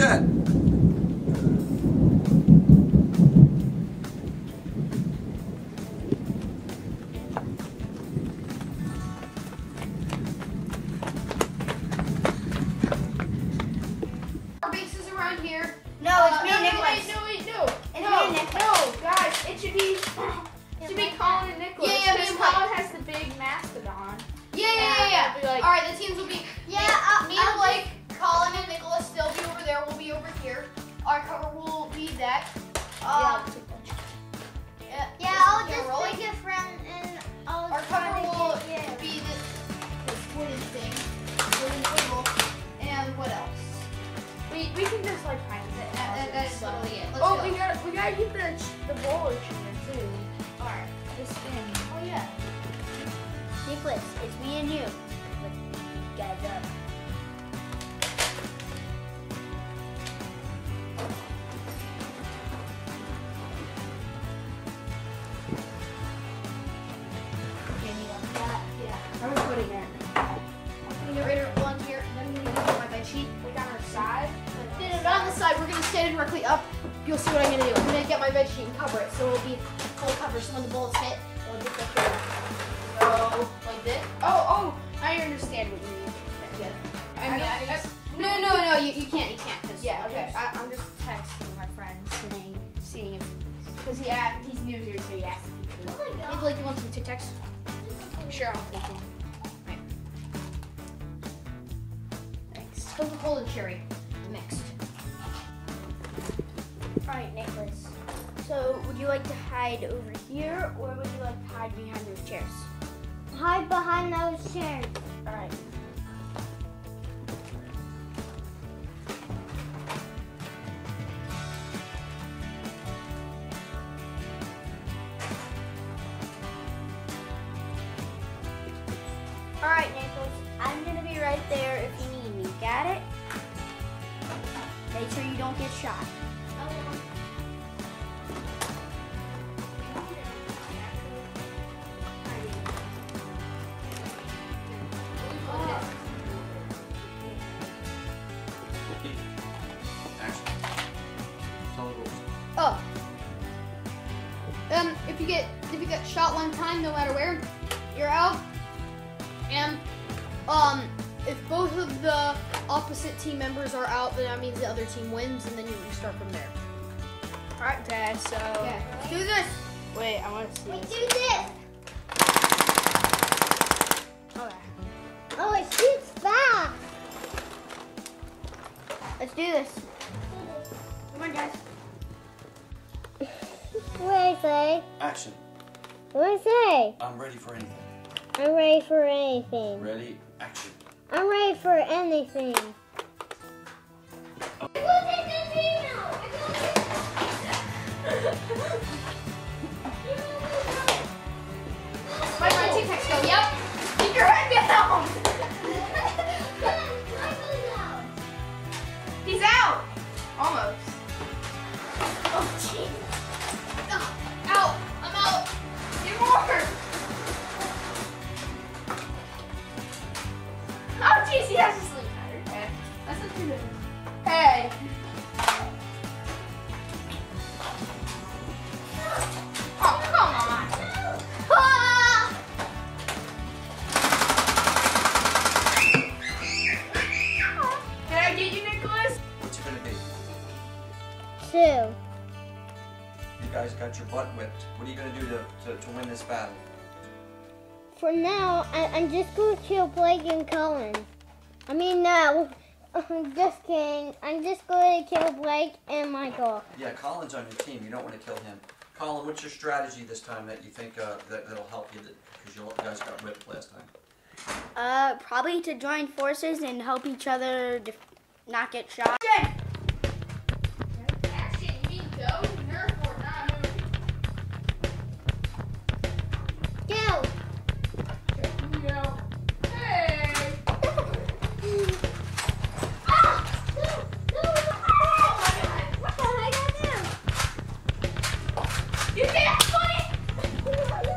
Action! Our base is around here. No, it's me and Nicholas. Wait, no, wait, no. It's no, me and Nicholas. no, guys, it should be Colin and Nicholas. Yeah, because Colin has the big mastodon. Yeah. It'll be like, All right, the teams will be. Yeah, me and Blake, Colin and Nicholas still be over there. We'll be over here. Our cover will be that. I'll just pick a friend and I'll Our try cover to will get be this wooden thing, wooden table, and what else? we can just like find it. That's literally it. Let's Oh, go. we gotta get the roller chair too. All right. The spin. Oh yeah. Nicholas, it's me and you. Look you guys up. I'm gonna put it in. I'm gonna get rid of one here, and then I'm gonna get my bed sheet. Like on our side. Then on the side, we're gonna stand it directly up. You'll see what I'm gonna do. I'm gonna get my bed sheet and cover it, so it'll be full cover. So when the bullets hit, it'll just go through. So like this. Oh, I understand what you mean. Yeah. I No, you can't. You can't. 'Cause- Yeah, okay. I'm just texting my friend, seeing if, because he's new here, so he asked me. Hey Blake, you want some Tic Tacs? Sure, I'll take him. Thanks. Coca-Cola and cherry mixed. Alright, Nicholas. So, would you like to hide over here or would you like to hide behind those chairs? Hide behind those chairs. Alright. Alright, Nicholas. I'm gonna be right there if you need me. Got it? Make sure you don't get shot. Action. Tell the rules. Oh. If you get shot one time, no matter where, you're out. And if both of the opposite team members are out, then that means the other team wins, and then you restart from there. Alright, guys, so. Okay. Let's do this. Wait, I want to see We this. do this. Okay. Oh, it shoots fast. Let's do this. Come on, guys. What do I say? Action. What do I say? I'm ready for anything. I'm ready for anything. Ready? Action. I'm ready for anything. My Tic Tacs go. Yep. Keep your head down. He's out! Almost. Oh, jeez. Out. I'm out. Get more! Oh, jeez, he has a sleep pattern. Okay. That's not too good. Hey! Oh, come on! Ah! Can I get you, Nicholas? What's it gonna be? 2. You guys got your butt whipped. What are you gonna do to win this battle? For now, I'm just going to kill Blake and Colin. I mean, no. I'm just kidding. I'm just going to kill Blake and Michael. Yeah, Colin's on your team. You don't want to kill him. Colin, what's your strategy this time that you think that'll help you? Because you guys got whipped last time. Probably to join forces and help each other not get shot. Action, you mean go? Nerf War, not movie. Go! Go. Hey! What the heck I do? You think that's funny?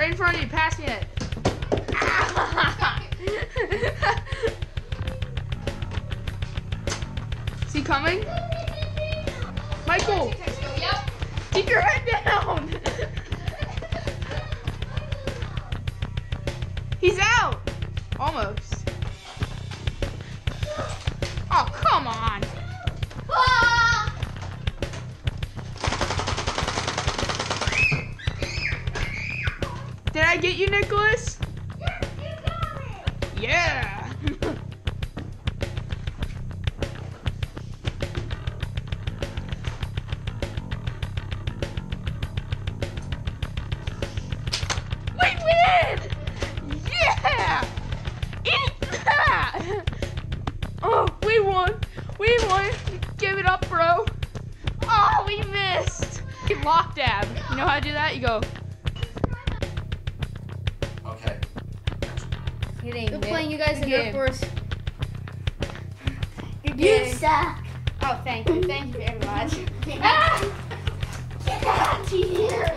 right in front of you. Pass me it. Is he coming? Michael, Yep. keep your head down. He's out. Almost. Oh, come on. Ah! Did I get you, Nicholas? Yeah. We win! Yeah! Eat that! Oh, we won. We won. Give it up, bro. Oh, we missed. Lock dab. You know how to do that? You go. Okay. Good playing you guys in Nerf Wars. You game. suck. Oh, thank you. Thank you very much. Ah! Get out of here.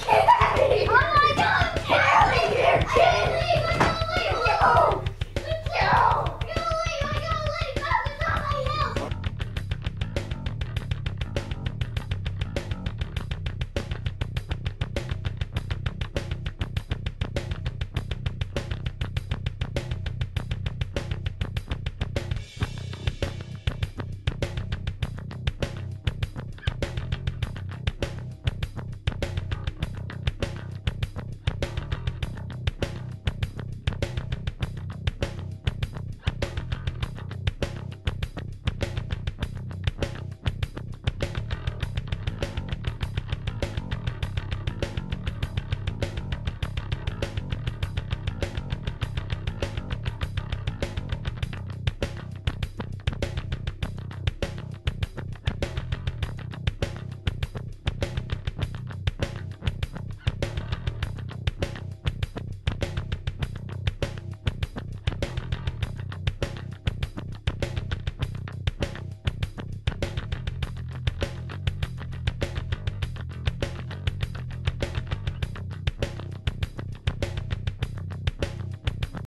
Get out of here.